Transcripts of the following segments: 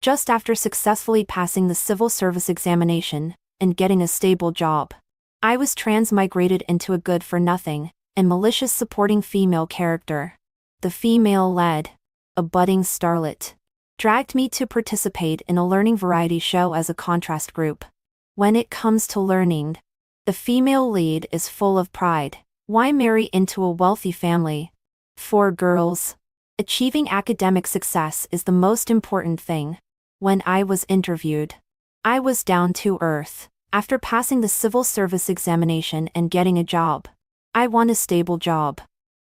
just after successfully passing the civil service examination and getting a stable job. I was transmigrated into a good-for-nothing and malicious supporting female character. The female lead, a budding starlet, dragged me to participate in a learning variety show as a contrast group. When it comes to learning, the female lead is full of pride. Why marry into a wealthy family? For girls, achieving academic success is the most important thing. When I was interviewed, I was down to earth. After passing the civil service examination and getting a job, I want a stable job.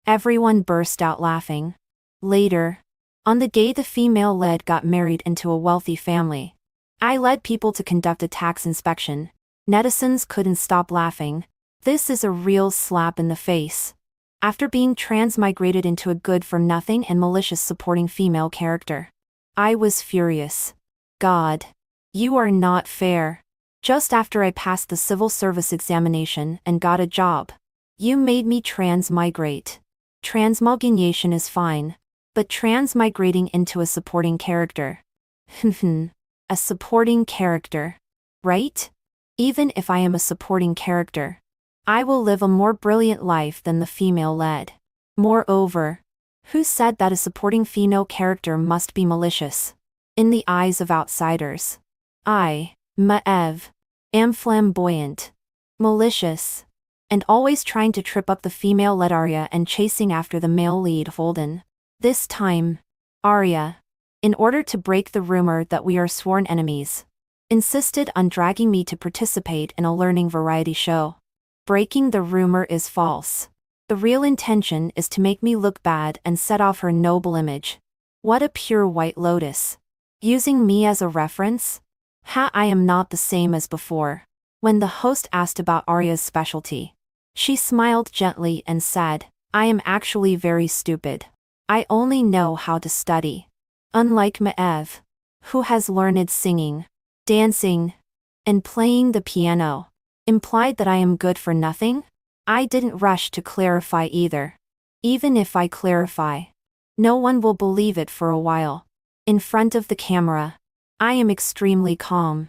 Everyone burst out laughing. Later, on the day the female lead got married into a wealthy family, I led people to conduct a tax inspection. Netizens couldn't stop laughing. This is a real slap in the face. After being transmigrated into a good-for-nothing and malicious supporting female character, I was furious. God, you are not fair. Just after I passed the civil service examination and got a job, you made me transmigrate. Transmogration is fine, but transmigrating into a supporting character. A supporting character, right? Even if I am a supporting character, I will live a more brilliant life than the female lead. Moreover, who said that a supporting female character must be malicious? In the eyes of outsiders, I, Maeve, am flamboyant, malicious, and always trying to trip up the female lead Arya and chasing after the male lead Holden. This time, Arya, in order to break the rumor that we are sworn enemies, insisted on dragging me to participate in a learning variety show. Breaking the rumor is false. The real intention is to make me look bad and set off her noble image. What a pure white lotus. Using me as a reference? I am not the same as before. When the host asked about Arya's specialty, she smiled gently and said, I am actually very stupid. I only know how to study. Unlike Maeve, who has learned singing, dancing, and playing the piano, implied that I am good for nothing? I didn't rush to clarify either. Even if I clarify, no one will believe it for a while. In front of the camera, I am extremely calm.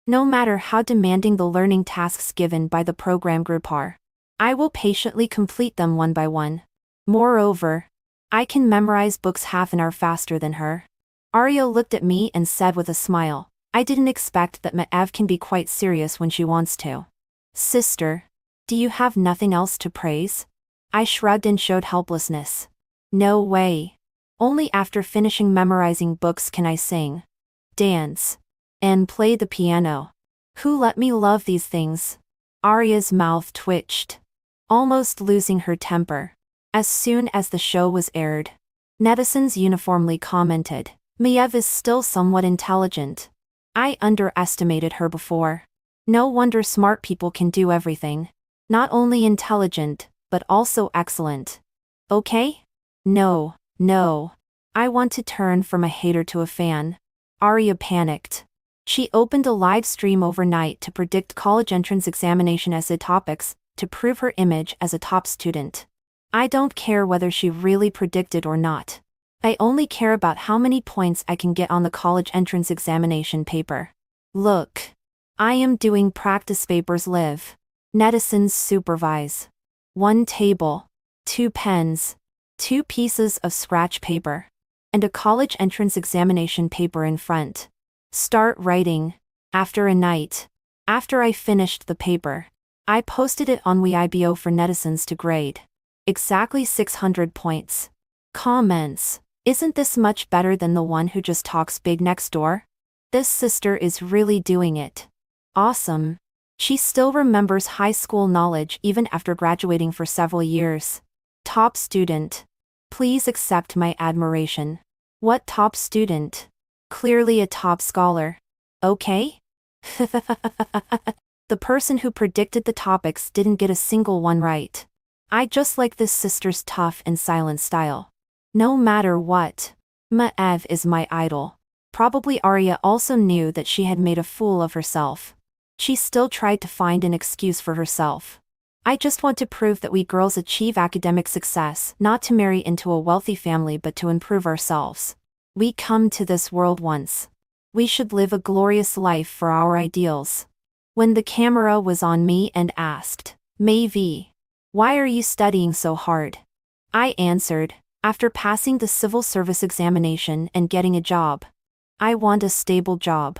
No matter how demanding the learning tasks given by the program group are, I will patiently complete them one by one. Moreover, I can memorize books half an hour faster than her. Arya looked at me and said with a smile, I didn't expect that Maeve can be quite serious when she wants to. Sister, do you have nothing else to praise? I shrugged and showed helplessness. No way. Only after finishing memorizing books can I sing, dance, and play the piano. Who let me love these things? Arya's mouth twitched, almost losing her temper. As soon as the show was aired, netizens uniformly commented, Maeve is still somewhat intelligent. I underestimated her before. No wonder smart people can do everything. Not only intelligent, but also excellent. Okay? No. I want to turn from a hater to a fan. Arya panicked. She opened a live stream overnight to predict college entrance examination essay topics, to prove her image as a top student. I don't care whether she really predicted or not. I only care about how many points I can get on the college entrance examination paper. Look. I am doing practice papers live. Netizens supervise. 1 table, 2 pens, 2 pieces of scratch paper, and a college entrance examination paper in front. Start writing. After a night, after I finished the paper, I posted it on Weibo for netizens to grade. Exactly 600 points. Comments. Isn't this much better than the one who just talks big next door? This sister is really doing it. Awesome. She still remembers high school knowledge even after graduating for several years. Top student. Please accept my admiration. What top student? Clearly a top scholar. Okay? The person who predicted the topics didn't get a single one right. I just like this sister's tough and silent style. No matter what, Maeve is my idol. Probably Arya also knew that she had made a fool of herself. She still tried to find an excuse for herself. I just want to prove that we girls achieve academic success, not to marry into a wealthy family but to improve ourselves. We come to this world once. We should live a glorious life for our ideals. When the camera was on me and asked, Maeve, why are you studying so hard? I answered, after passing the civil service examination and getting a job. I want a stable job.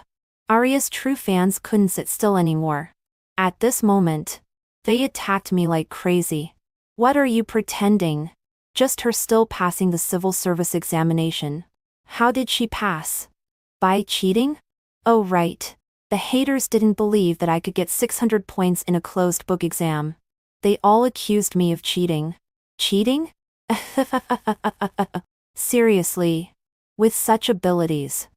Arya's true fans couldn't sit still anymore. At this moment, they attacked me like crazy. What are you pretending? Just her still passing the civil service examination. How did she pass? By cheating? Oh right. The haters didn't believe that I could get 600 points in a closed book exam. They all accused me of cheating. Cheating? Seriously. With such abilities.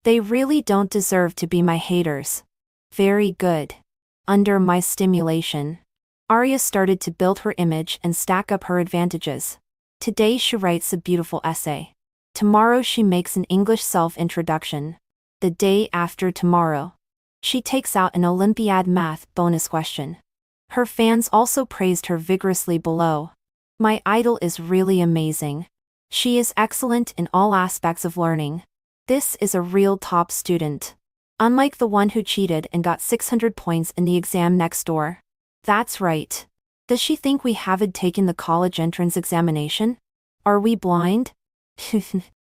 They really don't deserve to be my haters. Very good. Under my stimulation, Arya started to build her image and stack up her advantages. Today she writes a beautiful essay. Tomorrow she makes an English self-introduction. The day after tomorrow, she takes out an Olympiad math bonus question. Her fans also praised her vigorously below. My idol is really amazing. She is excellent in all aspects of learning. This is a real top student. Unlike the one who cheated and got 600 points in the exam next door. That's right. Does she think we haven't taken the college entrance examination? Are we blind?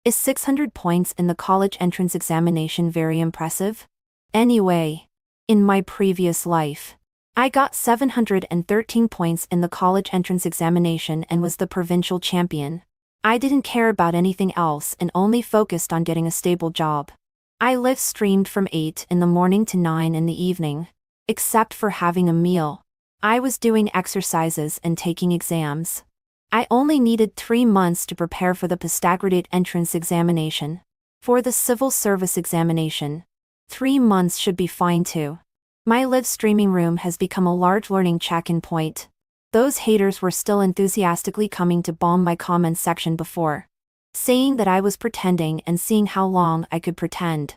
Is 600 points in the college entrance examination very impressive? Anyway, in my previous life, I got 713 points in the college entrance examination and was the provincial champion. I didn't care about anything else and only focused on getting a stable job. I live streamed from 8 in the morning to 9 in the evening. Except for having a meal. I was doing exercises and taking exams. I only needed 3 months to prepare for the postgraduate entrance examination. For the civil service examination, 3 months should be fine too. My live streaming room has become a large learning check-in point. Those haters were still enthusiastically coming to bomb my comments section before, saying that I was pretending and seeing how long I could pretend.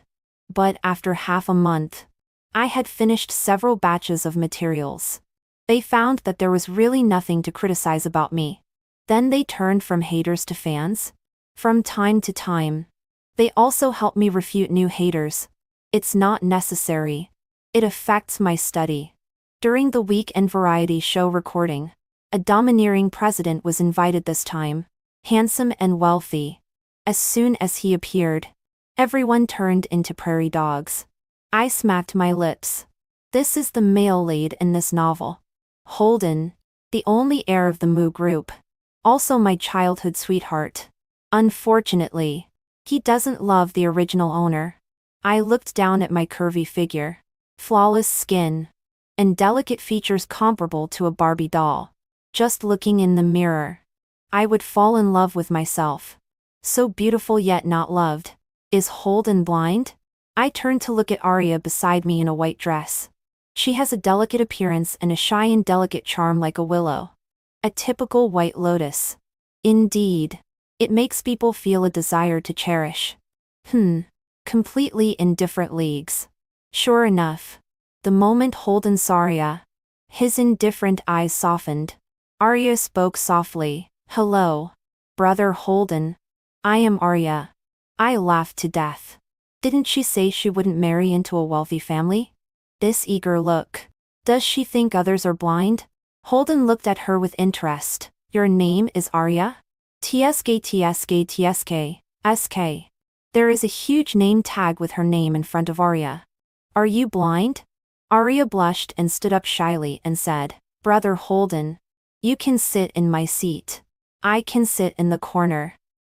But after half a month, I had finished several batches of materials. They found that there was really nothing to criticize about me. Then they turned from haters to fans. From time to time, they also helped me refute new haters. It's not necessary. It affects my study. During the weekend variety show recording, a domineering president was invited this time, handsome and wealthy. As soon as he appeared, everyone turned into prairie dogs. I smacked my lips. This is the male lead in this novel. Holden, the only heir of the Moo group. Also my childhood sweetheart. Unfortunately, he doesn't love the original owner. I looked down at my curvy figure, flawless skin, and delicate features comparable to a Barbie doll. Just looking in the mirror, I would fall in love with myself. So beautiful yet not loved. Is Holden blind? I turned to look at Arya beside me in a white dress. She has a delicate appearance and a shy and delicate charm like a willow. A typical white lotus. Indeed. It makes people feel a desire to cherish. Completely in different leagues. Sure enough. The moment Holden saw Arya, his indifferent eyes softened. Arya spoke softly. Hello, brother Holden. I am Arya. I laughed to death. Didn't she say she wouldn't marry into a wealthy family? This eager look. Does she think others are blind? Holden looked at her with interest. Your name is Arya? TSK. There is a huge name tag with her name in front of Arya. Are you blind? Arya blushed and stood up shyly and said, Brother Holden, you can sit in my seat. I can sit in the corner.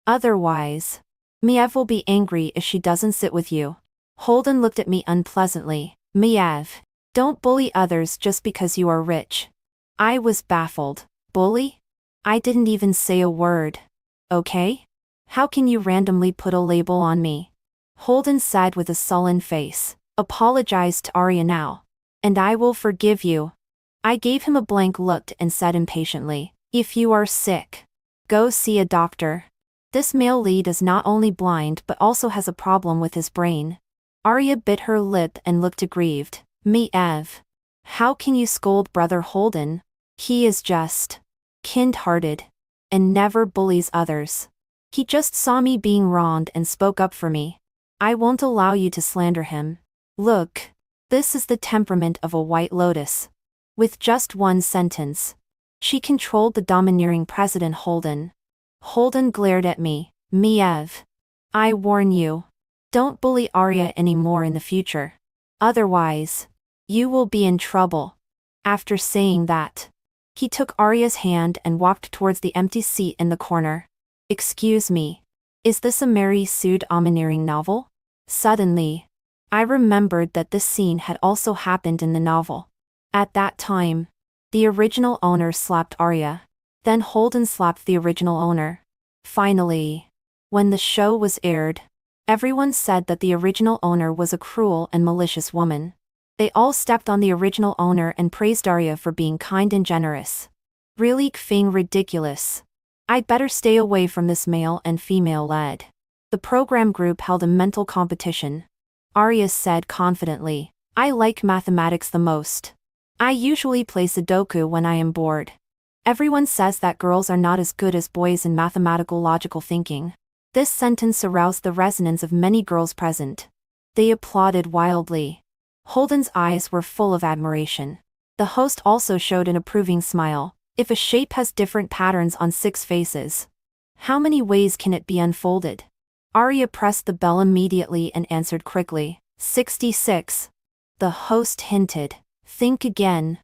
Otherwise, Maeve will be angry if she doesn't sit with you. Holden looked at me unpleasantly. Maeve, don't bully others just because you are rich. I was baffled. Bully? I didn't even say a word. Okay? How can you randomly put a label on me? Holden said with a sullen face. Apologize to Arya now, and I will forgive you. I gave him a blank look and said impatiently, if you are sick, go see a doctor. This male lead is not only blind but also has a problem with his brain. Arya bit her lip and looked aggrieved. Maeve, how can you scold Brother Holden? He is just kind-hearted and never bullies others. He just saw me being wronged and spoke up for me. I won't allow you to slander him. Look. This is the temperament of a white lotus. With just one sentence, she controlled the domineering President Holden. Holden glared at me. Miev. I warn you. Don't bully Arya anymore in the future. Otherwise, you will be in trouble. After saying that, he took Arya's hand and walked towards the empty seat in the corner. Excuse me. Is this a Mary Sue domineering novel? Suddenly, I remembered that this scene had also happened in the novel. At that time, the original owner slapped Arya. Then Holden slapped the original owner. Finally, when the show was aired, everyone said that the original owner was a cruel and malicious woman. They all stepped on the original owner and praised Arya for being kind and generous. Really kfing ridiculous. I'd better stay away from this male and female-led. The program group held a mental competition. Arya said confidently, I like mathematics the most. I usually play Sudoku when I am bored. Everyone says that girls are not as good as boys in mathematical logical thinking. This sentence aroused the resonance of many girls present. They applauded wildly. Holden's eyes were full of admiration. The host also showed an approving smile. If a shape has different patterns on 6 faces, how many ways can it be unfolded? Arya pressed the bell immediately and answered quickly. 66. The host hinted. Think again.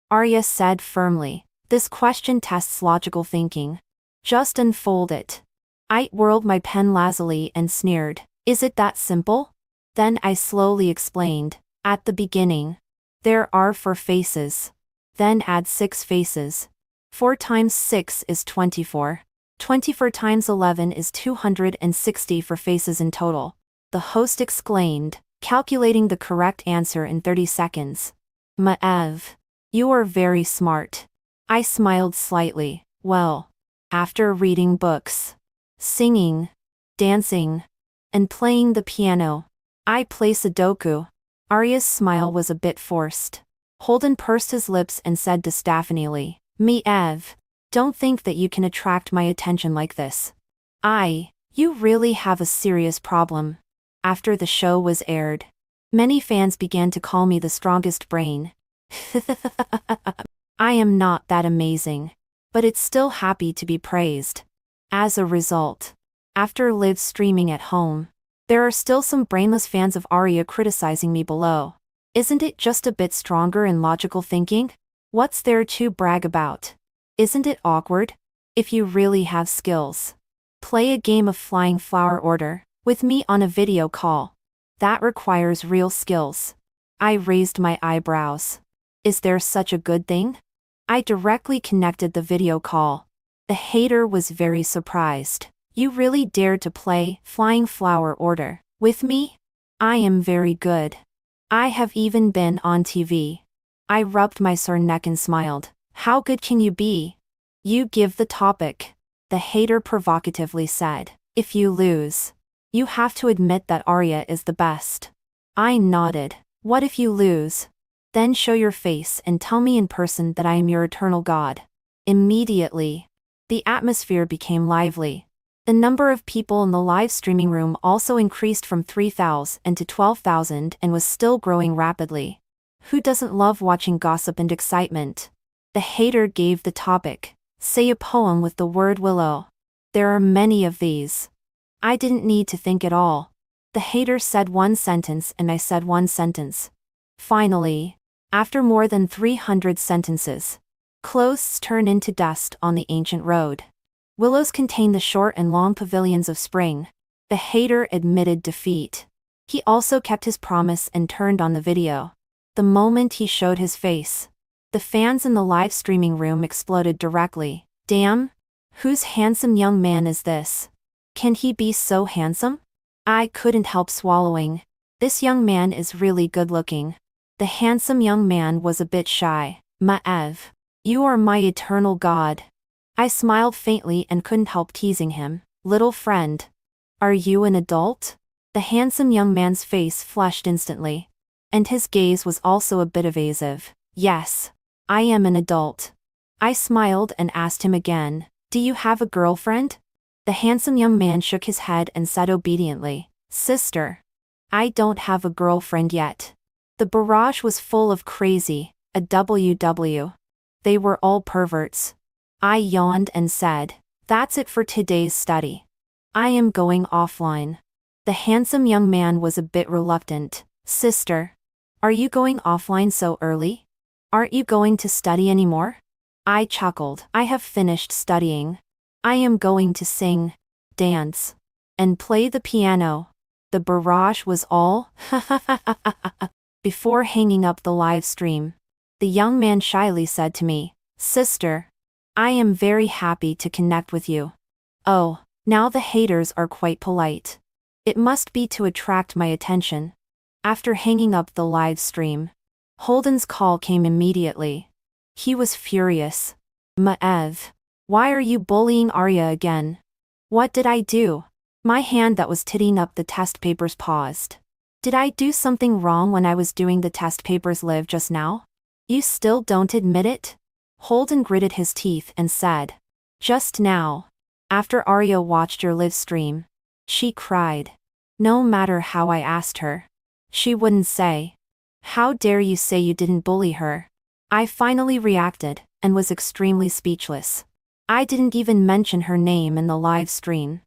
Arya said firmly. This question tests logical thinking. Just unfold it. I whirled my pen lazily and sneered. Is it that simple? Then I slowly explained. At the beginning, there are 4 faces. Then add 6 faces. 4 times 6 is 24. 24 times 11 is 260 for faces in total. The host exclaimed, calculating the correct answer in 30 seconds. Maev. You are very smart. I smiled slightly. Well, after reading books, singing, dancing, and playing the piano, I play Sudoku. Arya's smile was a bit forced. Holden pursed his lips and said disapprovingly, Maev. Don't think that you can attract my attention like this. You really have a serious problem. After the show was aired, many fans began to call me the strongest brain. I am not that amazing, but it's still happy to be praised. As a result, after live streaming at home, there are still some brainless fans of Arya criticizing me below. Isn't it just a bit stronger in logical thinking? What's there to brag about? Isn't it awkward? If you really have skills, play a game of Flying Flower Order with me on a video call. That requires real skills. I raised my eyebrows. Is there such a good thing? I directly connected the video call. The hater was very surprised. You really dared to play Flying Flower Order with me? I am very good. I have even been on TV. I rubbed my sore neck and smiled. How good can you be? You give the topic. The hater provocatively said. If you lose, you have to admit that Arya is the best. I nodded. What if you lose? Then show your face and tell me in person that I am your eternal god. Immediately, the atmosphere became lively. The number of people in the live streaming room also increased from 3,000 to 12,000 and was still growing rapidly. Who doesn't love watching gossip and excitement? The hater gave the topic. Say a poem with the word willow. There are many of these. I didn't need to think at all. The hater said one sentence and I said one sentence. Finally, after more than 300 sentences, clothes turned into dust on the ancient road. Willows contain the short and long pavilions of spring. The hater admitted defeat. He also kept his promise and turned on the video. The moment he showed his face, the fans in the live streaming room exploded directly. Damn! Whose handsome young man is this? Can he be so handsome? I couldn't help swallowing. This young man is really good looking. The handsome young man was a bit shy. Maev. You are my eternal god. I smiled faintly and couldn't help teasing him. Little friend. Are you an adult? The handsome young man's face flushed instantly. And his gaze was also a bit evasive. Yes. I am an adult. I smiled and asked him again. Do you have a girlfriend? The handsome young man shook his head and said obediently. Sister. I don't have a girlfriend yet. The barrage was full of crazy, a WW. They were all perverts. I yawned and said, "That's it for today's study. I am going offline." The handsome young man was a bit reluctant. "Sister, are you going offline so early? Aren't you going to study anymore?" I chuckled. "I have finished studying. I am going to sing, dance, and play the piano." The barrage was all Before hanging up the live stream, the young man shyly said to me, "Sister, I am very happy to connect with you." Oh, now the haters are quite polite. It must be to attract my attention. After hanging up the live stream, Holden's call came immediately. He was furious. "Maev, why are you bullying Arya again?" "What did I do?" My hand that was tittying up the test papers paused. "Did I do something wrong when I was doing the test papers live just now? You still don't admit it?" Holden gritted his teeth and said, "Just now, after Arya watched your live stream, she cried. No matter how I asked her, she wouldn't say. How dare you say you didn't bully her?" I finally reacted, and was extremely speechless. I didn't even mention her name in the live stream.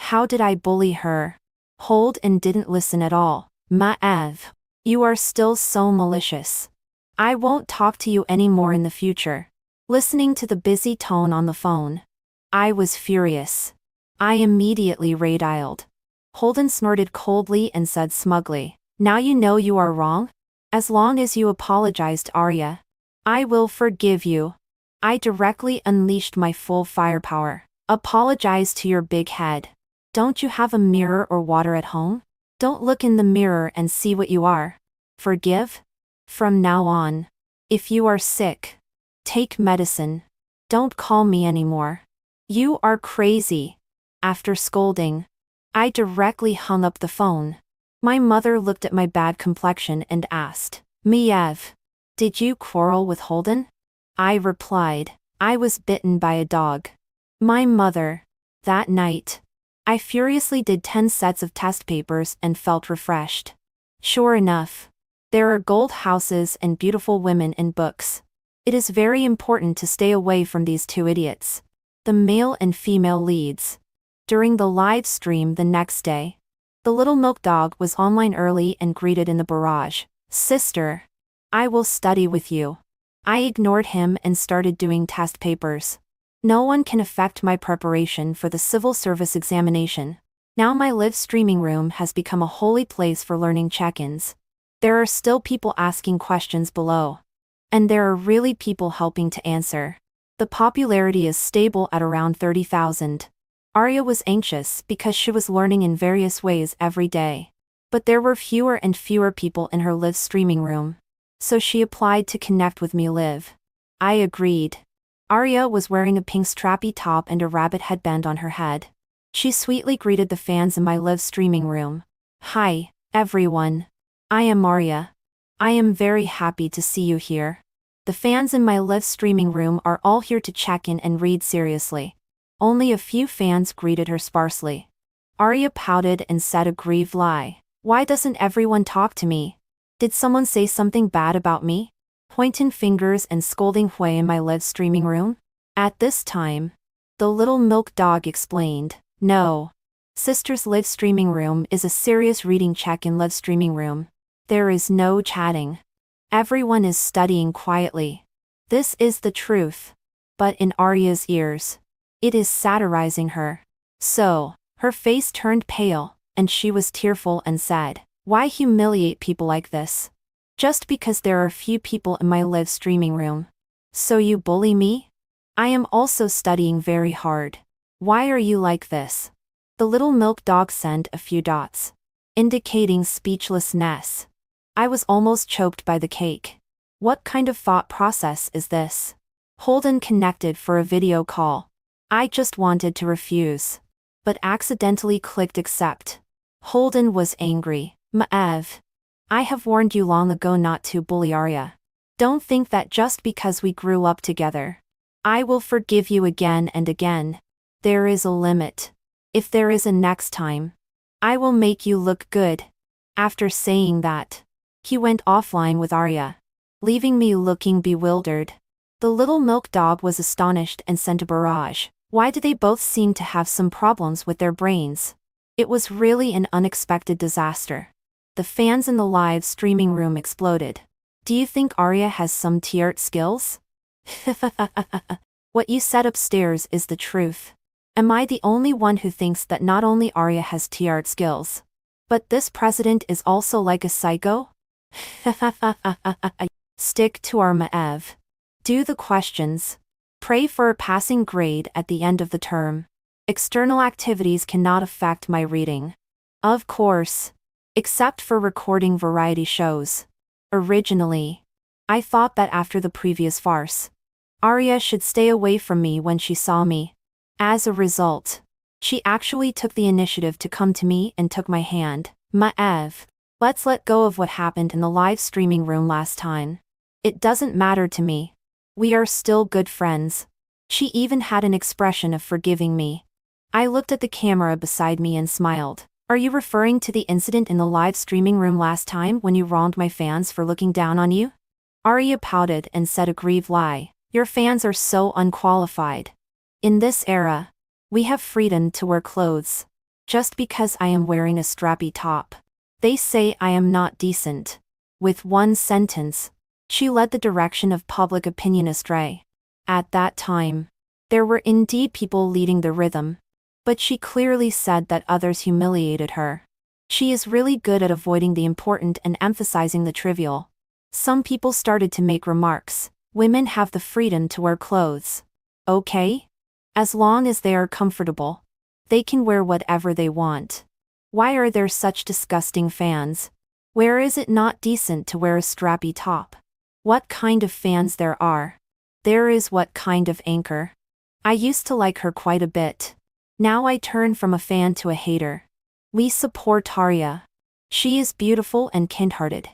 How did I bully her? Holden didn't listen at all. "Maev, you are still so malicious. I won't talk to you anymore in the future." Listening to the busy tone on the phone, I was furious. I immediately rage-dialed. Holden snorted coldly and said smugly, "Now you know you are wrong? As long as you apologize to Arya, I will forgive you." I directly unleashed my full firepower. "Apologize to your big head. Don't you have a mirror or water at home? Don't look in the mirror and see what you are. Forgive? From now on, if you are sick, take medicine. Don't call me anymore. You are crazy." After scolding, I directly hung up the phone. My mother looked at my bad complexion and asked, "Maev, did you quarrel with Holden?" I replied, "I was bitten by a dog." My mother. That night, I furiously did 10 sets of test papers and felt refreshed. Sure enough, there are gold houses and beautiful women in books. It is very important to stay away from these two idiots, the male and female leads. During the live stream the next day, the little milk dog was online early and greeted in the barrage, "Sister, I will study with you." I ignored him and started doing test papers. No one can affect my preparation for the civil service examination. Now my live streaming room has become a holy place for learning check-ins. There are still people asking questions below. And there are really people helping to answer. The popularity is stable at around 30,000. Arya was anxious because she was learning in various ways every day. But there were fewer and fewer people in her live streaming room. So she applied to connect with me live. I agreed. Arya was wearing a pink strappy top and a rabbit headband on her head. She sweetly greeted the fans in my live streaming room. "Hi, everyone. I am Arya. I am very happy to see you here. The fans in my live streaming room are all here to check in and read seriously." Only a few fans greeted her sparsely. Arya pouted and said a grieved lie. "Why doesn't everyone talk to me? Did someone say something bad about me?" Pointing fingers and scolding Hui in my live streaming room. At this time, the little milk dog explained, "No. Sister's live streaming room is a serious reading check-in live streaming room. There is no chatting. Everyone is studying quietly. This is the truth." But in Arya's ears, it is satirizing her. So, her face turned pale, and she was tearful and said, "Why humiliate people like this? Just because there are few people in my live streaming room. So you bully me? I am also studying very hard. Why are you like this?" The little milk dog sent a few dots, indicating speechlessness. I was almost choked by the cake. What kind of thought process is this? Holden connected for a video call. I just wanted to refuse, but accidentally clicked accept. Holden was angry. "Maev, I have warned you long ago not to bully Arya. Don't think that just because we grew up together, I will forgive you again and again. There is a limit. If there is a next time, I will make you look good." After saying that, he went offline with Arya, leaving me looking bewildered. The little milk dog was astonished and sent a barrage. Why did they both seem to have some problems with their brains? It was really an unexpected disaster. The fans in the live streaming room exploded. Do you think Arya has some tea-art skills? What you said upstairs is the truth. Am I the only one who thinks that not only Arya has tea-art skills, but this president is also like a psycho? Stick to our Maev. Do the questions. Pray for a passing grade at the end of the term. External activities cannot affect my reading. Of course. Except for recording variety shows. Originally, I thought that after the previous farce, Arya should stay away from me when she saw me. As a result, she actually took the initiative to come to me and took my hand. Maev, let's let go of what happened in the live streaming room last time. It doesn't matter to me. We are still good friends. She even had an expression of forgiving me. I looked at the camera beside me and smiled. Are you referring to the incident in the live streaming room last time when you wronged my fans for looking down on you? Arya pouted and said a grieved lie. Your fans are so unqualified. In this era, we have freedom to wear clothes. Just because I am wearing a strappy top, they say I am not decent. With one sentence, she led the direction of public opinion astray. At that time, there were indeed people leading the rhythm, but she clearly said that others humiliated her. She is really good at avoiding the important and emphasizing the trivial. Some people started to make remarks. Women have the freedom to wear clothes. Okay? As long as they are comfortable, they can wear whatever they want. Why are there such disgusting fans? Where is it not decent to wear a strappy top? What kind of fans there are? There is what kind of anchor. I used to like her quite a bit. Now I turn from a fan to a hater. We support Arya. She is beautiful and kind-hearted.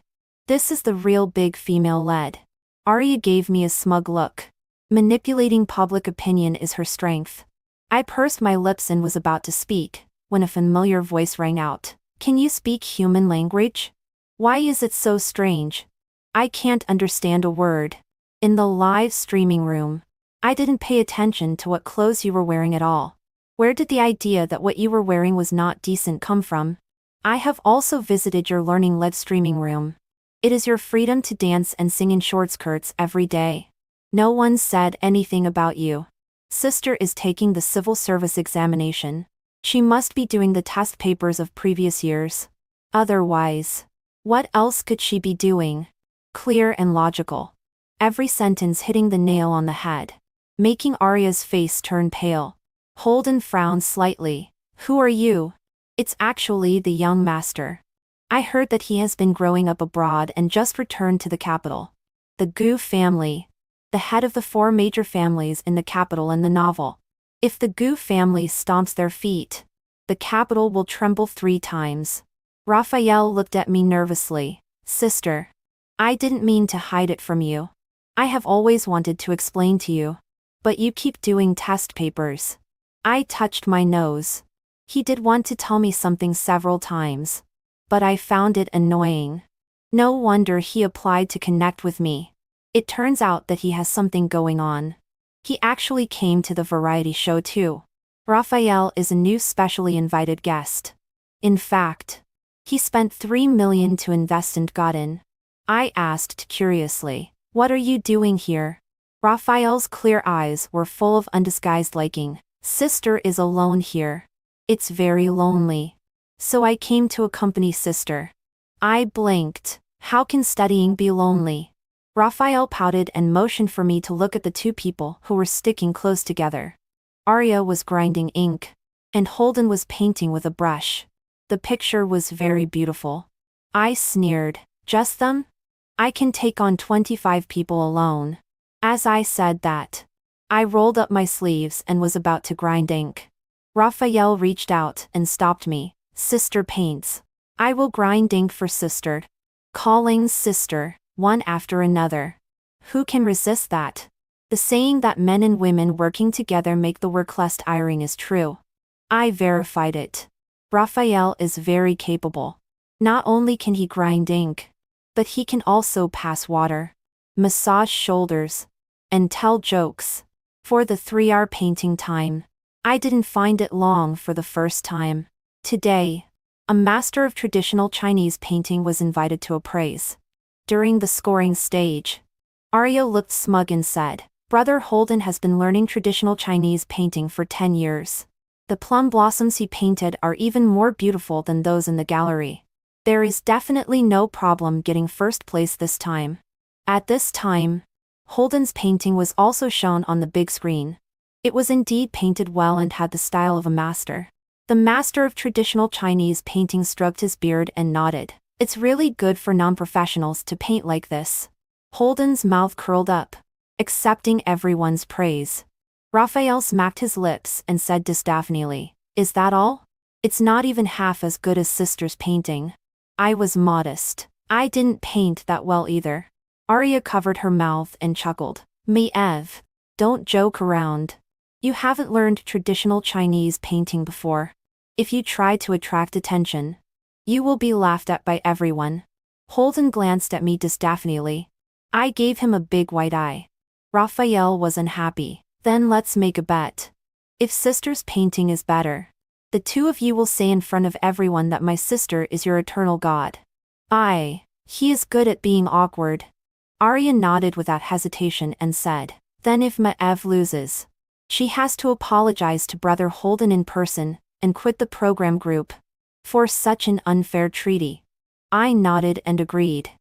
This is the real big female lead. Arya gave me a smug look. Manipulating public opinion is her strength. I pursed my lips and was about to speak, when a familiar voice rang out. Can you speak human language? Why is it so strange? I can't understand a word. In the live streaming room, I didn't pay attention to what clothes you were wearing at all. Where did the idea that what you were wearing was not decent come from? I have also visited your learning live streaming room. It is your freedom to dance and sing in short skirts every day. No one said anything about you. Sister is taking the civil service examination. She must be doing the test papers of previous years. Otherwise, what else could she be doing? Clear and logical. Every sentence hitting the nail on the head, making Arya's face turn pale. Holden frowned slightly. Who are you? It's actually the young master. I heard that he has been growing up abroad and just returned to the capital. The Gu family, the head of the 4 major families in the capital in the novel. If the Gu family stomps their feet, the capital will tremble 3 times. Raphael looked at me nervously. Sister, I didn't mean to hide it from you. I have always wanted to explain to you. But you keep doing test papers. I touched my nose. He did want to tell me something several times, but I found it annoying. No wonder he applied to connect with me. It turns out that he has something going on. He actually came to the variety show too. Raphael is a new specially invited guest. In fact, he spent 3 million to invest and got in. I asked curiously, what are you doing here? Raphael's clear eyes were full of undisguised liking. Sister is alone here. It's very lonely. So I came to accompany sister. I blinked. How can studying be lonely? Raphael pouted and motioned for me to look at the 2 people who were sticking close together. Arya was grinding ink, and Holden was painting with a brush. The picture was very beautiful. I sneered. Just them? I can take on 25 people alone. As I said that, I rolled up my sleeves and was about to grind ink. Raphael reached out and stopped me. Sister paints. I will grind ink for sister. Calling sister, one after another. Who can resist that? The saying that men and women working together make the work less tiring is true. I verified it. Raphael is very capable. Not only can he grind ink, but he can also pass water, massage shoulders, and tell jokes. For the 3-hour painting time, I didn't find it long for the first time. Today, a master of traditional Chinese painting was invited to appraise. During the scoring stage, Arya looked smug and said, "Brother Holden has been learning traditional Chinese painting for 10 years. The plum blossoms he painted are even more beautiful than those in the gallery. There is definitely no problem getting first place this time." At this time, Holden's painting was also shown on the big screen. It was indeed painted well and had the style of a master. The master of traditional Chinese painting stroked his beard and nodded. "It's really good for non-professionals to paint like this." Holden's mouth curled up, accepting everyone's praise. Raphael smacked his lips and said disdainfully, "Is that all? It's not even half as good as sister's painting." I was modest. I didn't paint that well either. Arya covered her mouth and chuckled. "Me Ev, don't joke around. You haven't learned traditional Chinese painting before. If you try to attract attention, you will be laughed at by everyone." Holden glanced at me disdainfully. I gave him a big white eye. Raphael was unhappy. "Then let's make a bet. If sister's painting is better, the two of you will say in front of everyone that my sister is your eternal god." He is good at being awkward. Arya nodded without hesitation and said, "Then if Maev loses, she has to apologize to Brother Holden in person and quit the program group for such an unfair treaty." I nodded and agreed.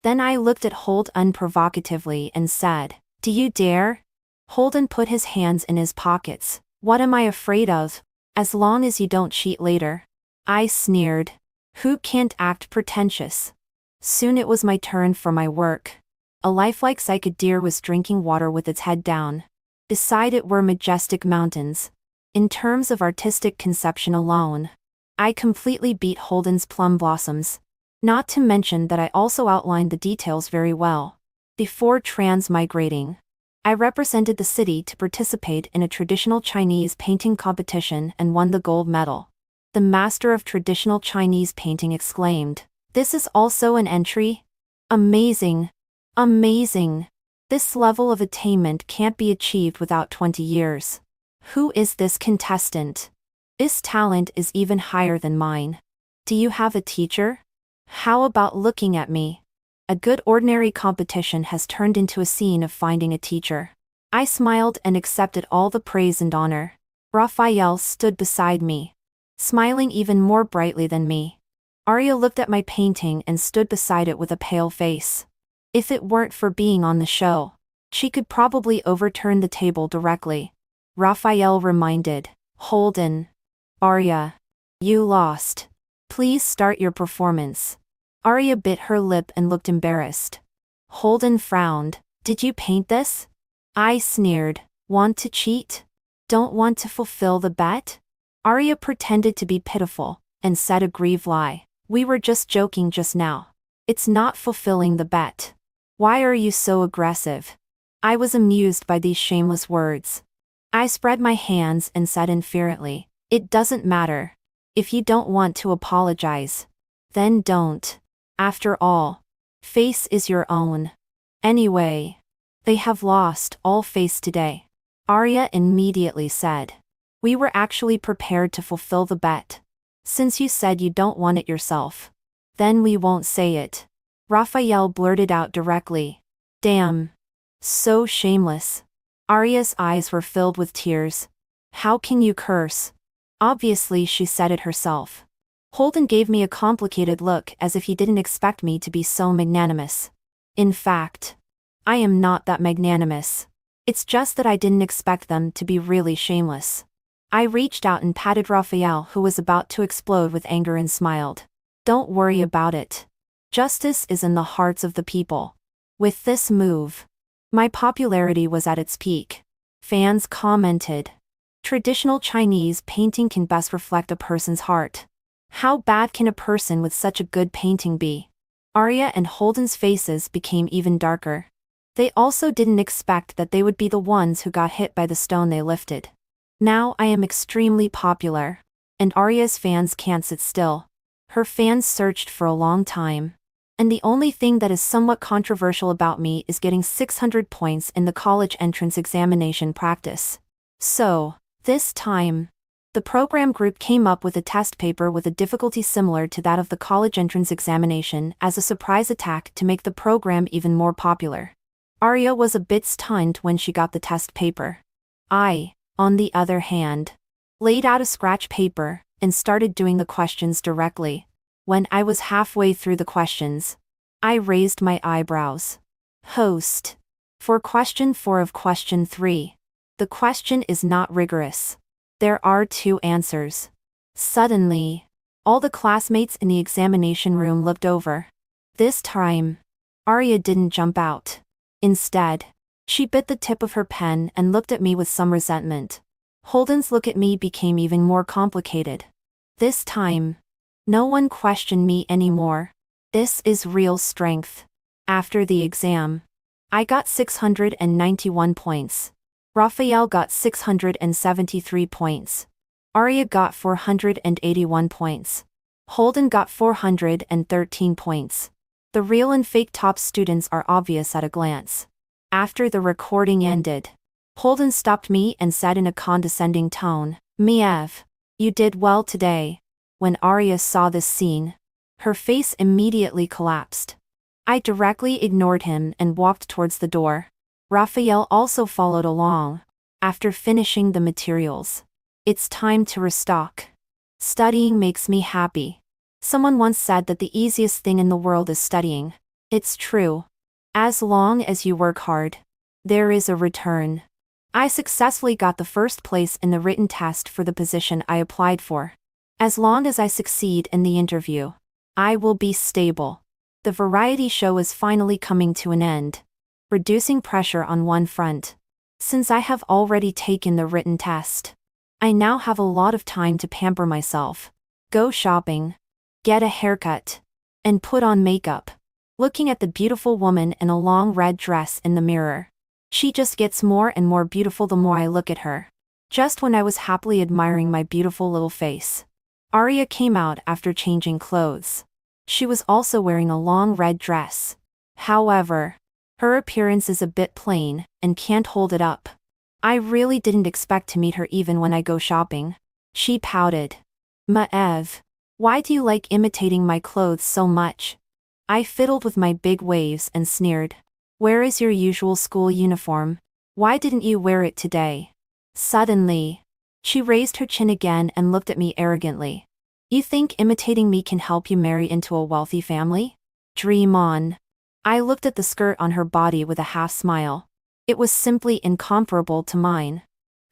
Then I looked at Holden provocatively and said, "Do you dare?" Holden put his hands in his pockets. "What am I afraid of? As long as you don't cheat later." I sneered. Who can't act pretentious? Soon it was my turn for my work. A lifelike cycad deer was drinking water with its head down. Beside it were majestic mountains. In terms of artistic conception alone, I completely beat Holden's plum blossoms. Not to mention that I also outlined the details very well. Before transmigrating, I represented the city to participate in a traditional Chinese painting competition and won the gold medal. The master of traditional Chinese painting exclaimed, "This is also an entry? Amazing! Amazing! This level of attainment can't be achieved without 20 years. Who is this contestant? This talent is even higher than mine. Do you have a teacher? How about looking at me?" A good ordinary competition has turned into a scene of finding a teacher. I smiled and accepted all the praise and honor. Raphael stood beside me, smiling even more brightly than me. Arya looked at my painting and stood beside it with a pale face. If it weren't for being on the show, she could probably overturn the table directly. Raphael reminded Holden, "Arya, you lost. Please start your performance." Arya bit her lip and looked embarrassed. Holden frowned. "Did you paint this?" I sneered. "Want to cheat? Don't want to fulfill the bet?" Arya pretended to be pitiful and said a grieved lie. "We were just joking just now. It's not fulfilling the bet. Why are you so aggressive?" I was amused by these shameless words. I spread my hands and said inferently, "It doesn't matter. If you don't want to apologize, then don't. After all, face is your own. Anyway, they have lost all face today." Arya immediately said, "We were actually prepared to fulfill the bet. Since you said you don't want it yourself, then we won't say it." Raphael blurted out directly. "Damn. So shameless." Arya's eyes were filled with tears. "How can you curse?" Obviously she said it herself. Holden gave me a complicated look as if he didn't expect me to be so magnanimous. In fact, I am not that magnanimous. It's just that I didn't expect them to be really shameless. I reached out and patted Raphael, who was about to explode with anger, and smiled. "Don't worry about it. Justice is in the hearts of the people." With this move, my popularity was at its peak. Fans commented, "Traditional Chinese painting can best reflect a person's heart. How bad can a person with such a good painting be?" Arya and Holden's faces became even darker. They also didn't expect that they would be the ones who got hit by the stone they lifted. Now I am extremely popular, and Arya's fans can't sit still. Her fans searched for a long time. And the only thing that is somewhat controversial about me is getting 600 points in the college entrance examination practice. So, this time, the program group came up with a test paper with a difficulty similar to that of the college entrance examination as a surprise attack to make the program even more popular. Arya was a bit stunned when she got the test paper. I, on the other hand, laid out a scratch paper and started doing the questions directly. When I was halfway through the questions, I raised my eyebrows. Host. For question 4 of question 3. The question is not rigorous. There are 2 answers. Suddenly, all the classmates in the examination room looked over. This time, Arya didn't jump out. Instead, she bit the tip of her pen and looked at me with some resentment. Holden's look at me became even more complicated. This time, no one questioned me anymore. This is real strength. After the exam, I got 691 points. Raphael got 673 points. Arya got 481 points. Holden got 413 points. The real and fake top students are obvious at a glance. After the recording ended, Holden stopped me and said in a condescending tone, "Miev, you did well today." When Arya saw this scene, her face immediately collapsed. I directly ignored him and walked towards the door. Raphael also followed along. After finishing the materials, it's time to restock. Studying makes me happy. Someone once said that the easiest thing in the world is studying. It's true. As long as you work hard, there is a return. I successfully got the first place in the written test for the position I applied for. As long as I succeed in the interview, I will be stable. The variety show is finally coming to an end, reducing pressure on one front. Since I have already taken the written test, I now have a lot of time to pamper myself, go shopping, get a haircut, and put on makeup. Looking at the beautiful woman in a long red dress in the mirror, she just gets more and more beautiful the more I look at her. Just when I was happily admiring my beautiful little face, Arya came out after changing clothes. She was also wearing a long red dress. However, her appearance is a bit plain and can't hold it up. I really didn't expect to meet her even when I go shopping. She pouted. "Maev, why do you like imitating my clothes so much?" I fiddled with my big waves and sneered. "Where is your usual school uniform? Why didn't you wear it today?" Suddenly, she raised her chin again and looked at me arrogantly. "You think imitating me can help you marry into a wealthy family? Dream on." I looked at the skirt on her body with a half smile. It was simply incomparable to mine.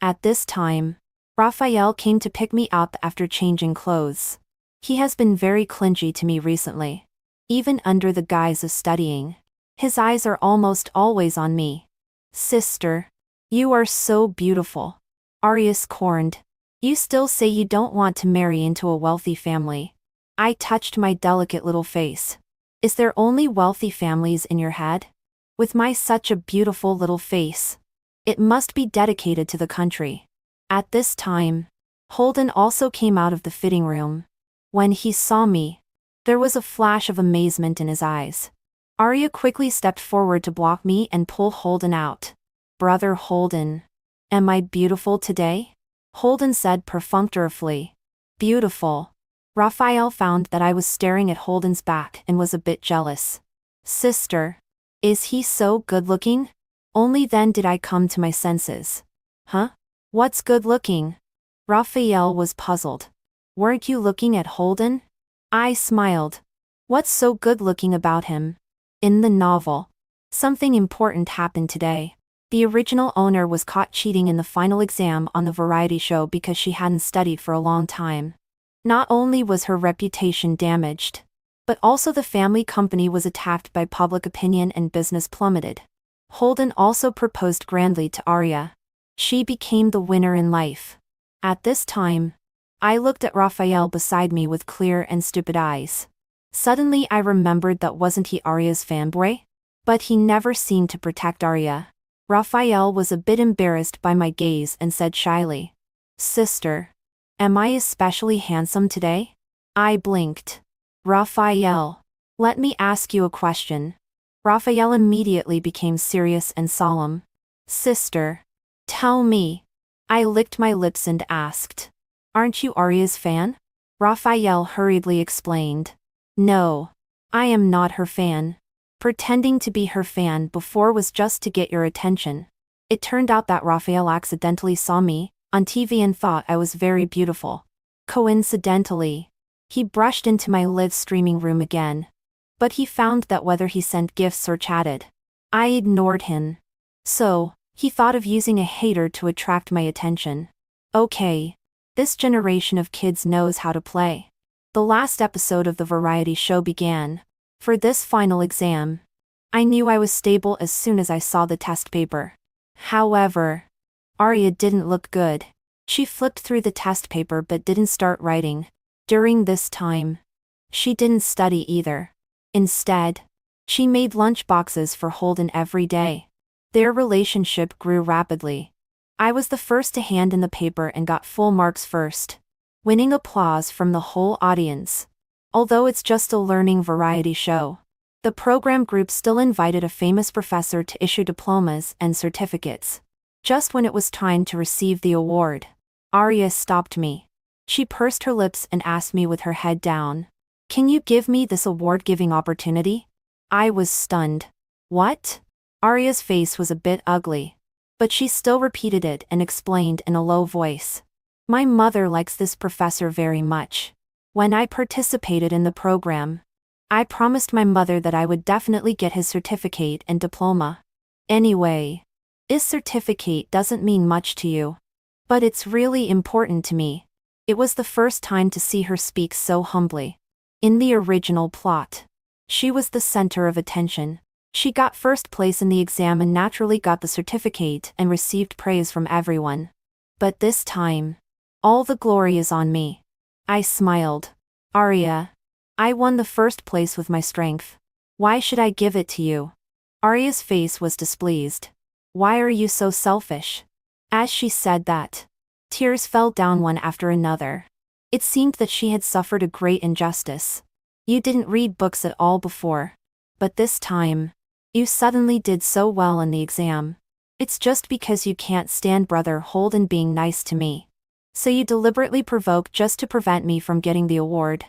At this time, Raphael came to pick me up after changing clothes. He has been very clingy to me recently. Even under the guise of studying, his eyes are almost always on me. "Sister, you are so beautiful," Arya scorned. "You still say you don't want to marry into a wealthy family." I touched my delicate little face. "Is there only wealthy families in your head? With my such a beautiful little face, it must be dedicated to the country." At this time, Holden also came out of the fitting room. When he saw me, there was a flash of amazement in his eyes. Arya quickly stepped forward to block me and pull Holden out. "Brother Holden, am I beautiful today?" Holden said perfunctorily. "Beautiful." Raphael found that I was staring at Holden's back and was a bit jealous. "Sister, is he so good-looking?" Only then did I come to my senses. "Huh? What's good-looking?" Raphael was puzzled. "Weren't you looking at Holden?" I smiled. "What's so good-looking about him?" In the novel, something important happened today. The original owner was caught cheating in the final exam on the variety show because she hadn't studied for a long time. Not only was her reputation damaged, but also the family company was attacked by public opinion and business plummeted. Holden also proposed grandly to Arya. She became the winner in life. At this time, I looked at Raphael beside me with clear and stupid eyes. Suddenly I remembered that wasn't he Arya's fanboy? But he never seemed to protect Arya. Raphael was a bit embarrassed by my gaze and said shyly, "Sister, am I especially handsome today?" I blinked. Raphael. Let me ask you a question. Raphael immediately became serious and solemn. Sister. Tell me. I licked my lips and asked. Aren't you Arya's fan? Raphael hurriedly explained. No. I am not her fan. Pretending to be her fan before was just to get your attention. It turned out that Raphael accidentally saw me on TV and thought I was very beautiful. Coincidentally, he brushed into my live streaming room again. But he found that whether he sent gifts or chatted, I ignored him. So, he thought of using a hater to attract my attention. Okay. This generation of kids knows how to play. The last episode of the variety show began. For this final exam, I knew I was stable as soon as I saw the test paper. However, Arya didn't look good. She flipped through the test paper but didn't start writing. During this time, she didn't study either. Instead, she made lunch boxes for Holden every day. Their relationship grew rapidly. I was the first to hand in the paper and got full marks first, winning applause from the whole audience. Although it's just a learning variety show, the program group still invited a famous professor to issue diplomas and certificates. Just when it was time to receive the award, Arya stopped me. She pursed her lips and asked me with her head down, "Can you give me this award-giving opportunity?" I was stunned. What? Arya's face was a bit ugly, but she still repeated it and explained in a low voice. My mother likes this professor very much. When I participated in the program, I promised my mother that I would definitely get his certificate and diploma. Anyway, this certificate doesn't mean much to you, but it's really important to me. It was the first time to see her speak so humbly. In the original plot, she was the center of attention. She got first place in the exam and naturally got the certificate and received praise from everyone. But this time, all the glory is on me. I smiled. Arya, I won the first place with my strength. Why should I give it to you? Arya's face was displeased. Why are you so selfish? As she said that, tears fell down one after another. It seemed that she had suffered a great injustice. You didn't read books at all before. But this time, you suddenly did so well in the exam. It's just because you can't stand Brother Holden being nice to me. So you deliberately provoke just to prevent me from getting the award.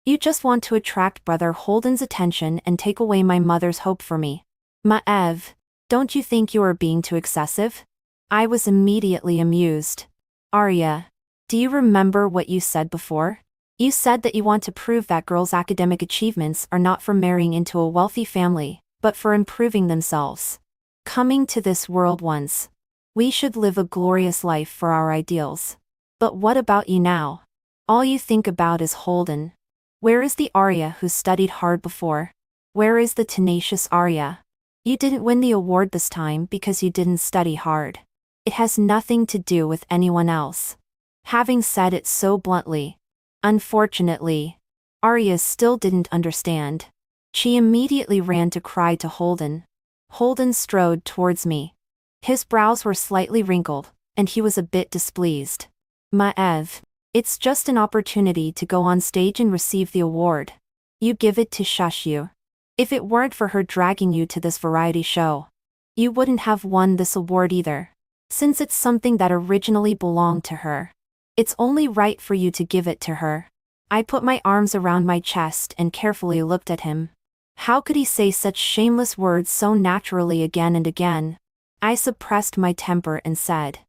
You just want to attract Brother Holden's attention and take away my mother's hope for me. Maev, don't you think you are being too excessive? I was immediately amused. Arya, do you remember what you said before? You said that you want to prove that girls' academic achievements are not for marrying into a wealthy family, but for improving themselves. Coming to this world once, we should live a glorious life for our ideals. But what about you now? All you think about is Holden. Where is the Arya who studied hard before? Where is the tenacious Arya? You didn't win the award this time because you didn't study hard. It has nothing to do with anyone else. Having said it so bluntly, unfortunately, Arya still didn't understand. She immediately ran to cry to Holden. Holden strode towards me. His brows were slightly wrinkled, and he was a bit displeased. Maev, it's just an opportunity to go on stage and receive the award. You give it to Shashyu. If it weren't for her dragging you to this variety show, you wouldn't have won this award either. Since it's something that originally belonged to her, it's only right for you to give it to her. I put my arms around my chest and carefully looked at him. How could he say such shameless words so naturally again and again? I suppressed my temper and said,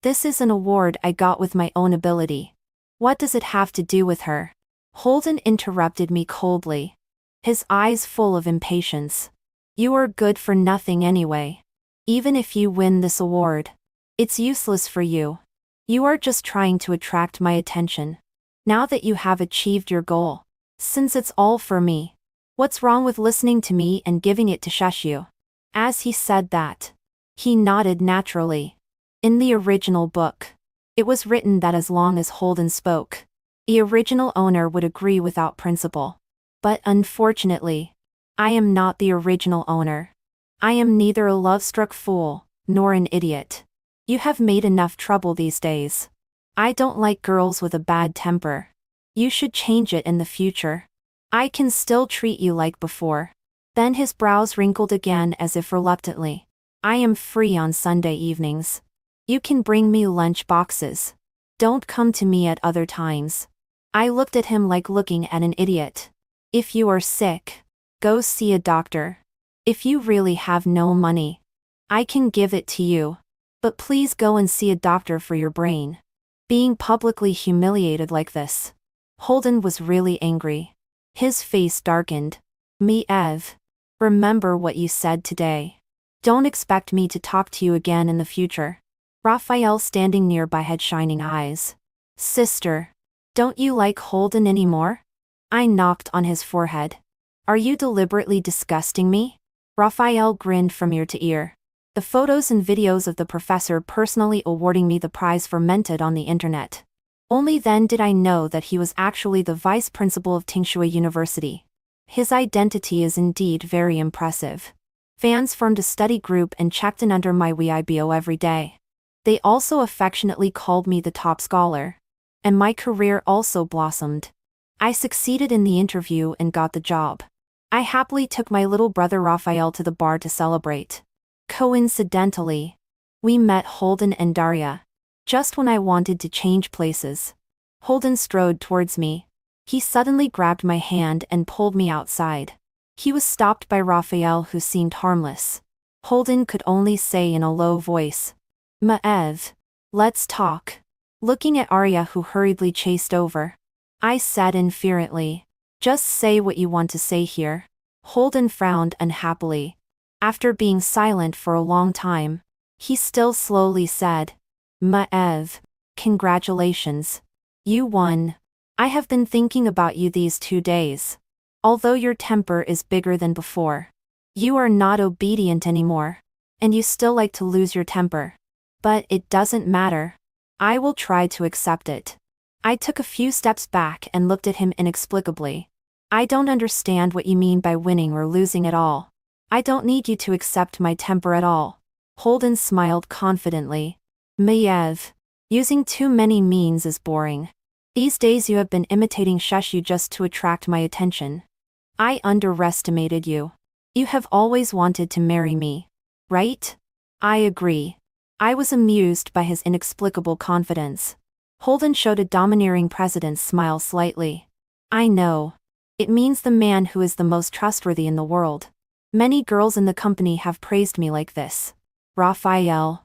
"This is an award I got with my own ability. What does it have to do with her?" Holden interrupted me coldly, his eyes full of impatience. You are good for nothing anyway. Even if you win this award, it's useless for you. You are just trying to attract my attention. Now that you have achieved your goal, since it's all for me, what's wrong with listening to me and giving it to Shashyu? As he said that, he nodded naturally. In the original book, it was written that as long as Holden spoke, the original owner would agree without principle. But unfortunately, I am not the original owner. I am neither a love-struck fool, nor an idiot. You have made enough trouble these days. I don't like girls with a bad temper. You should change it in the future. I can still treat you like before. Then his brows wrinkled again as if reluctantly. I am free on Sunday evenings. You can bring me lunch boxes. Don't come to me at other times. I looked at him like looking at an idiot. If you are sick, go see a doctor. If you really have no money, I can give it to you. But please go and see a doctor for your brain. Being publicly humiliated like this. Holden was really angry. His face darkened. Me, Ev. Remember what you said today. Don't expect me to talk to you again in the future. Raphael standing nearby had shining eyes. Sister. Don't you like Holden anymore? I knocked on his forehead. Are you deliberately disgusting me? Raphael grinned from ear to ear. The photos and videos of the professor personally awarding me the prize fermented on the internet. Only then did I know that he was actually the vice principal of Tsinghua University. His identity is indeed very impressive. Fans formed a study group and checked in under my Weibo every day. They also affectionately called me the top scholar. And my career also blossomed. I succeeded in the interview and got the job. I happily took my little brother Raphael to the bar to celebrate. Coincidentally, we met Holden and Daria. Just when I wanted to change places. Holden strode towards me. He suddenly grabbed my hand and pulled me outside. He was stopped by Raphael, who seemed harmless. Holden could only say in a low voice, Maev, let's talk. Looking at Arya, who hurriedly chased over. I said inferently, just say what you want to say here. Holden frowned unhappily. After being silent for a long time, he still slowly said, Maev, congratulations. You won. I have been thinking about you these 2 days. Although your temper is bigger than before. You are not obedient anymore. And you still like to lose your temper. But it doesn't matter. I will try to accept it. I took a few steps back and looked at him inexplicably. I don't understand what you mean by winning or losing at all. I don't need you to accept my temper at all. Holden smiled confidently. Maev, using too many means is boring. These days you have been imitating Sheshu just to attract my attention. I underestimated you. You have always wanted to marry me. Right? I agree. I was amused by his inexplicable confidence. Holden showed a domineering president's smile slightly. I know. It means the man who is the most trustworthy in the world. Many girls in the company have praised me like this. Raphael,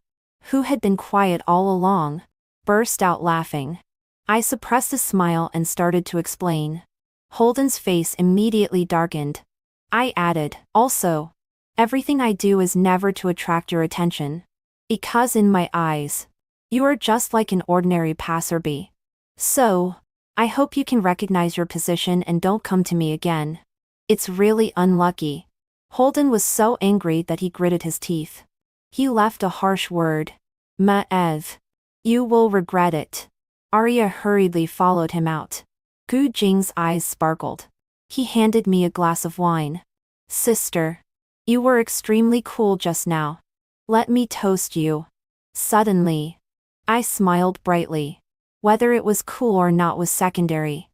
who had been quiet all along, burst out laughing. I suppressed a smile and started to explain. Holden's face immediately darkened. I added, also, everything I do is never to attract your attention. Because in my eyes, you are just like an ordinary passerby. So, I hope you can recognize your position and don't come to me again. It's really unlucky. Holden was so angry that he gritted his teeth. He left a harsh word. Maev. You will regret it. Arya hurriedly followed him out. Gu Jing's eyes sparkled. He handed me a glass of wine. Sister. You were extremely cool just now. Let me toast you. Suddenly. I smiled brightly. Whether it was cool or not was secondary.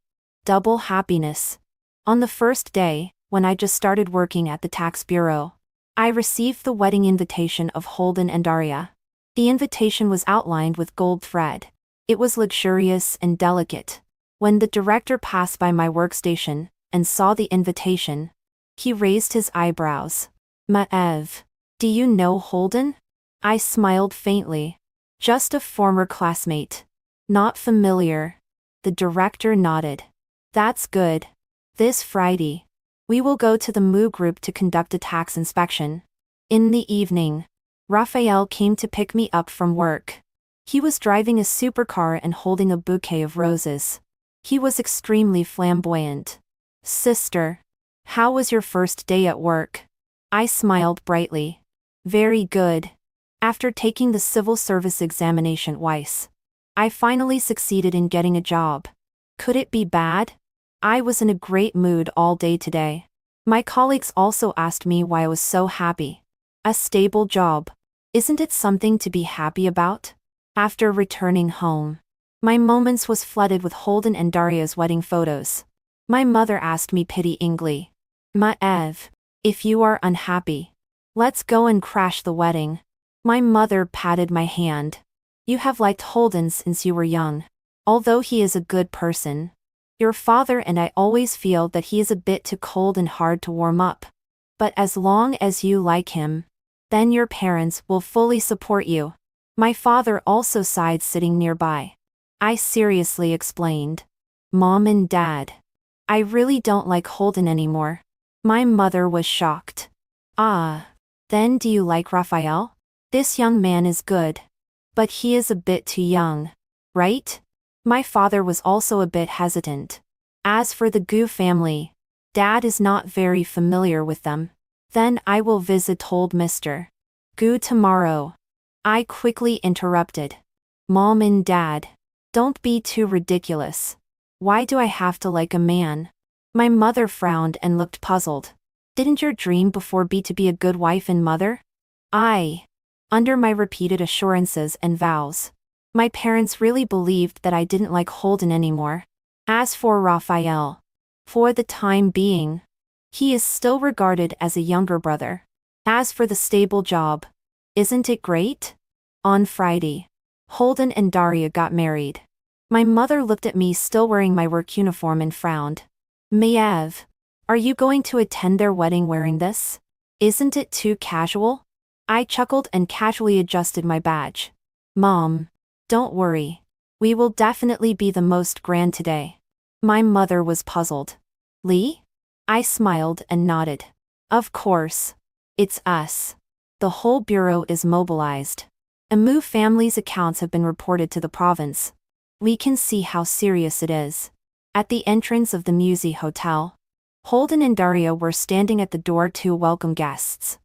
Double happiness. On the first day, when I just started working at the tax bureau, I received the wedding invitation of Holden and Arya. The invitation was outlined with gold thread. It was luxurious and delicate. When the director passed by my workstation and saw the invitation, he raised his eyebrows. Maev, do you know Holden? I smiled faintly. Just a former classmate. Not familiar. The director nodded. That's good. This Friday, we will go to the Mu Group to conduct a tax inspection. In the evening, Raphael came to pick me up from work. He was driving a supercar and holding a bouquet of roses. He was extremely flamboyant. Sister, how was your first day at work? I smiled brightly. Very good. After taking the civil service examination twice, I finally succeeded in getting a job. Could it be bad? I was in a great mood all day today. My colleagues also asked me why I was so happy. A stable job. Isn't it something to be happy about? After returning home, my moments was flooded with Holden and Daria's wedding photos. My mother asked me pityingly. Maev, if you are unhappy, let's go and crash the wedding. My mother patted my hand. You have liked Holden since you were young. Although he is a good person, your father and I always feel that he is a bit too cold and hard to warm up. But as long as you like him, then your parents will fully support you. My father also sighed sitting nearby. I seriously explained. Mom and Dad, I really don't like Holden anymore. My mother was shocked. Ah, then do you like Raphael? This young man is good. But he is a bit too young, right? My father was also a bit hesitant. As for the Gu family, Dad is not very familiar with them. Then I will visit told Mr. Gu tomorrow. I quickly interrupted. Mom and Dad, don't be too ridiculous. Why do I have to like a man? My mother frowned and looked puzzled. Didn't your dream before be to be a good wife and mother? Under my repeated assurances and vows, my parents really believed that I didn't like Holden anymore. As for Raphael, for the time being, he is still regarded as a younger brother. As for the stable job, isn't it great? On Friday, Holden and Daria got married. My mother looked at me still wearing my work uniform and frowned. Maev, are you going to attend their wedding wearing this? Isn't it too casual? I chuckled and casually adjusted my badge. Mom, don't worry. We will definitely be the most grand today. My mother was puzzled. Lee? I smiled and nodded. Of course. It's us. The whole bureau is mobilized. Amu family's accounts have been reported to the province. We can see how serious it is. At the entrance of the Musi Hotel, Holden and Daria were standing at the door to welcome guests.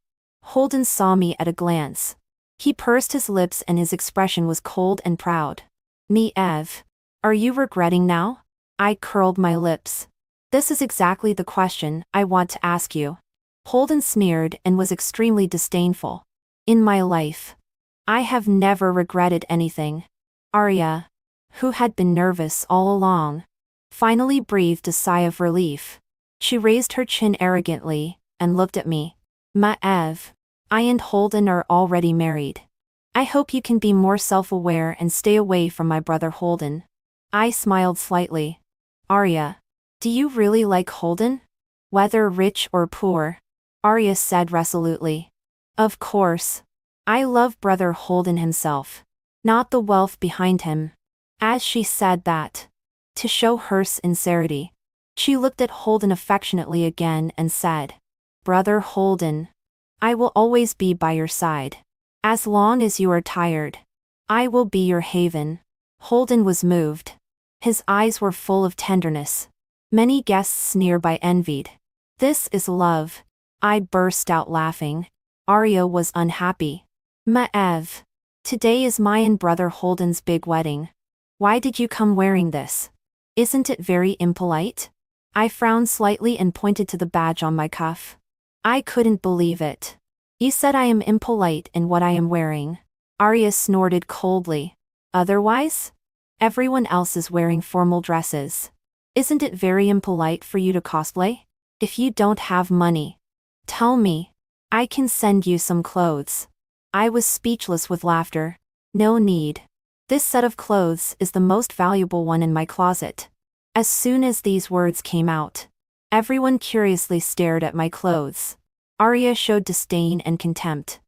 Holden saw me at a glance. He pursed his lips and his expression was cold and proud. Maev, are you regretting now? I curled my lips. This is exactly the question I want to ask you. Holden sneered and was extremely disdainful. In my life, I have never regretted anything. Arya, who had been nervous all along, finally breathed a sigh of relief. She raised her chin arrogantly and looked at me. Maev, I and Holden are already married. I hope you can be more self-aware and stay away from my brother Holden. I smiled slightly. Arya, do you really like Holden? Whether rich or poor? Arya said resolutely. Of course. I love brother Holden himself, not the wealth behind him. As she said that, to show her sincerity, she looked at Holden affectionately again and said, Brother Holden, I will always be by your side. As long as you are tired, I will be your haven. Holden was moved. His eyes were full of tenderness. Many guests nearby envied. This is love. I burst out laughing. Arya was unhappy. Maev, today is my and brother Holden's big wedding. Why did you come wearing this? Isn't it very impolite? I frowned slightly and pointed to the badge on my cuff. I couldn't believe it. You said I am impolite in what I am wearing. Arya snorted coldly. Otherwise? Everyone else is wearing formal dresses. Isn't it very impolite for you to cosplay? If you don't have money, tell me. I can send you some clothes. I was speechless with laughter. No need. This set of clothes is the most valuable one in my closet. As soon as these words came out, everyone curiously stared at my clothes. Arya showed disdain and contempt.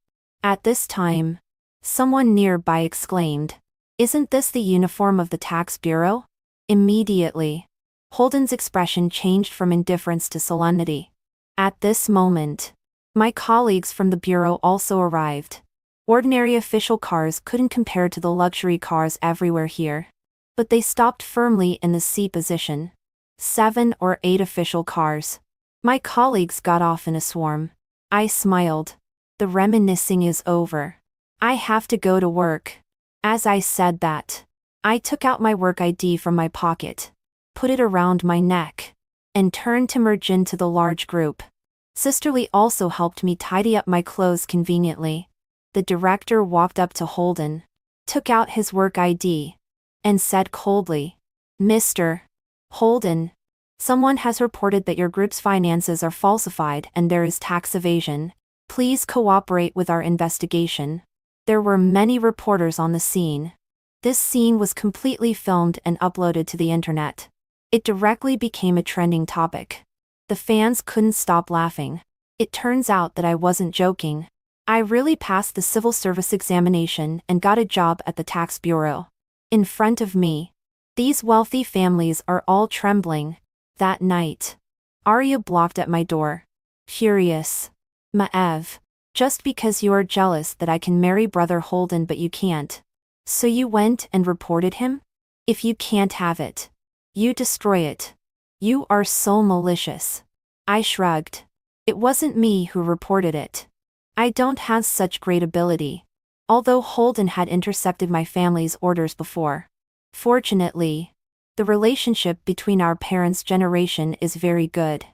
At this time, someone nearby exclaimed, Isn't this the uniform of the tax bureau? Immediately, Holden's expression changed from indifference to solemnity. At this moment, my colleagues from the bureau also arrived. Ordinary official cars couldn't compare to the luxury cars everywhere here. But they stopped firmly in the C position. 7 or 8 official cars. My colleagues got off in a swarm. I smiled. The reminiscing is over. I have to go to work. As I said that, I took out my work ID from my pocket, put it around my neck, and turned to merge into the large group. Sisterly also helped me tidy up my clothes conveniently. The director walked up to Holden, took out his work ID, and said coldly, Mr. Holden, Someone has reported that your group's finances are falsified and there is tax evasion. Please cooperate with our investigation. There were many reporters on the scene. This scene was completely filmed and uploaded to the internet. It directly became a trending topic. The fans couldn't stop laughing. It turns out that I wasn't joking. I really passed the civil service examination and got a job at the tax bureau. In front of me. These wealthy families are all trembling. That night. Arya blocked at my door. Furious. Maev. Just because you are jealous that I can marry Brother Holden but you can't. So you went and reported him? If you can't have it. You destroy it. You are so malicious. I shrugged. It wasn't me who reported it. I don't have such great ability. Although Holden had intercepted my family's orders before. Fortunately, the relationship between our parents' generation is very good.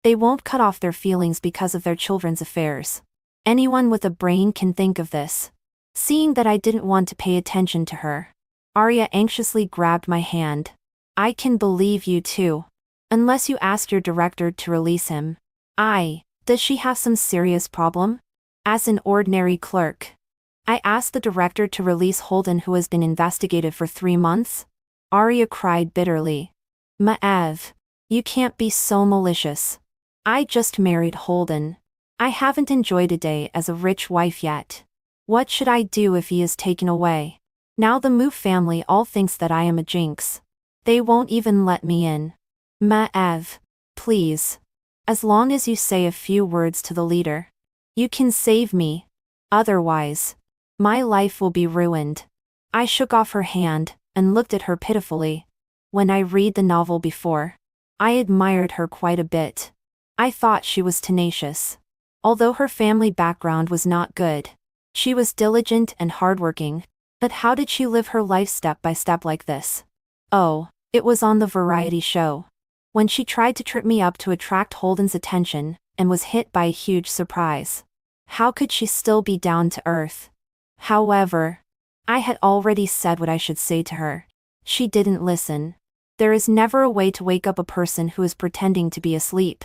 They won't cut off their feelings because of their children's affairs. Anyone with a brain can think of this. Seeing that I didn't want to pay attention to her, Arya anxiously grabbed my hand. I can believe you too. Unless you ask your director to release him. Does she have some serious problem? As an ordinary clerk. I asked the director to release Holden, who has been investigated for 3 months. Arya cried bitterly. Maev. You can't be so malicious. I just married Holden. I haven't enjoyed a day as a rich wife yet. What should I do if he is taken away? Now the Mu family all thinks that I am a jinx. They won't even let me in. Maev. Please. As long as you say a few words to the leader. You can save me. Otherwise. My life will be ruined. I shook off her hand and looked at her pitifully. When I read the novel before, I admired her quite a bit. I thought she was tenacious. Although her family background was not good, she was diligent and hardworking. But how did she live her life step by step like this? Oh, it was on the variety show. When she tried to trip me up to attract Holden's attention, and was hit by a huge surprise. How could she still be down to earth? However, I had already said what I should say to her. She didn't listen. There is never a way to wake up a person who is pretending to be asleep.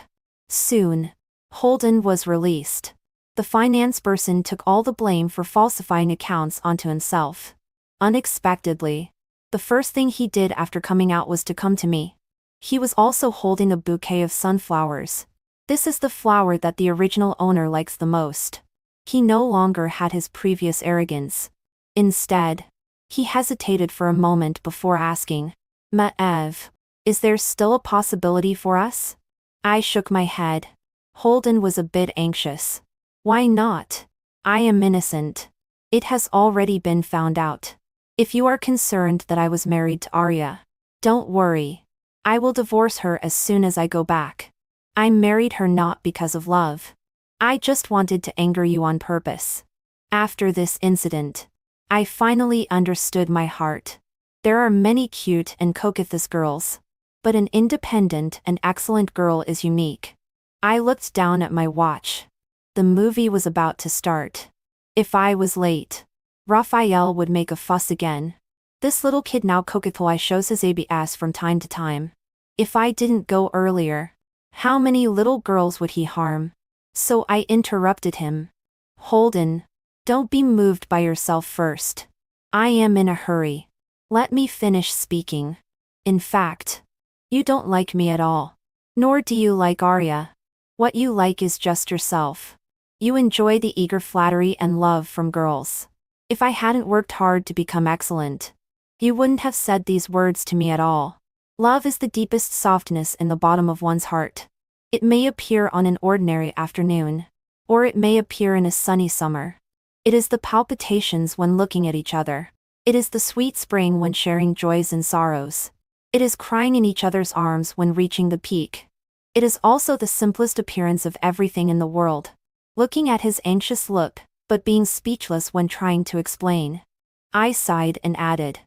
Soon, Holden was released. The finance person took all the blame for falsifying accounts onto himself. Unexpectedly, the first thing he did after coming out was to come to me. He was also holding a bouquet of sunflowers. This is the flower that the original owner likes the most. He no longer had his previous arrogance. Instead, he hesitated for a moment before asking, Maev, is there still a possibility for us? I shook my head. Holden was a bit anxious. Why not? I am innocent. It has already been found out. If you are concerned that I was married to Arya, don't worry. I will divorce her as soon as I go back. I married her not because of love. I just wanted to anger you on purpose. After this incident, I finally understood my heart. There are many cute and coquettish girls. But an independent and excellent girl is unique. I looked down at my watch. The movie was about to start. If I was late, Raphael would make a fuss again. This little kid now coquettish shows his ABS from time to time. If I didn't go earlier, how many little girls would he harm? So I interrupted him. Holden, don't be moved by yourself first. I am in a hurry. Let me finish speaking. In fact, you don't like me at all. Nor do you like Arya. What you like is just yourself. You enjoy the eager flattery and love from girls. If I hadn't worked hard to become excellent, you wouldn't have said these words to me at all. Love is the deepest softness in the bottom of one's heart. It may appear on an ordinary afternoon, or it may appear in a sunny summer. It is the palpitations when looking at each other. It is the sweet spring when sharing joys and sorrows. It is crying in each other's arms when reaching the peak. It is also the simplest appearance of everything in the world. Looking at his anxious look, but being speechless when trying to explain. I sighed and added,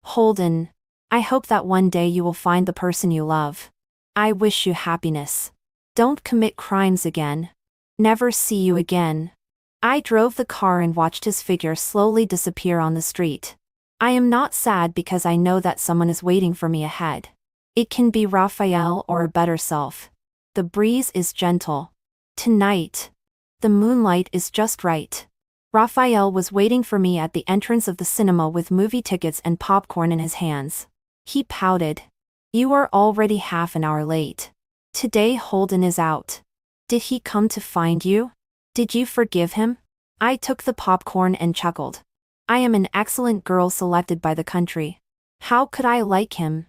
Holden, I hope that one day you will find the person you love. I wish you happiness. Don't commit crimes again. Never see you again. I drove the car and watched his figure slowly disappear on the street. I am not sad because I know that someone is waiting for me ahead. It can be Raphael or a better self. The breeze is gentle. Tonight. The moonlight is just right. Raphael was waiting for me at the entrance of the cinema with movie tickets and popcorn in his hands. He pouted. You are already half an hour late. Today Holden is out. Did he come to find you? Did you forgive him? I took the popcorn and chuckled. I am an excellent girl selected by the country. How could I like him?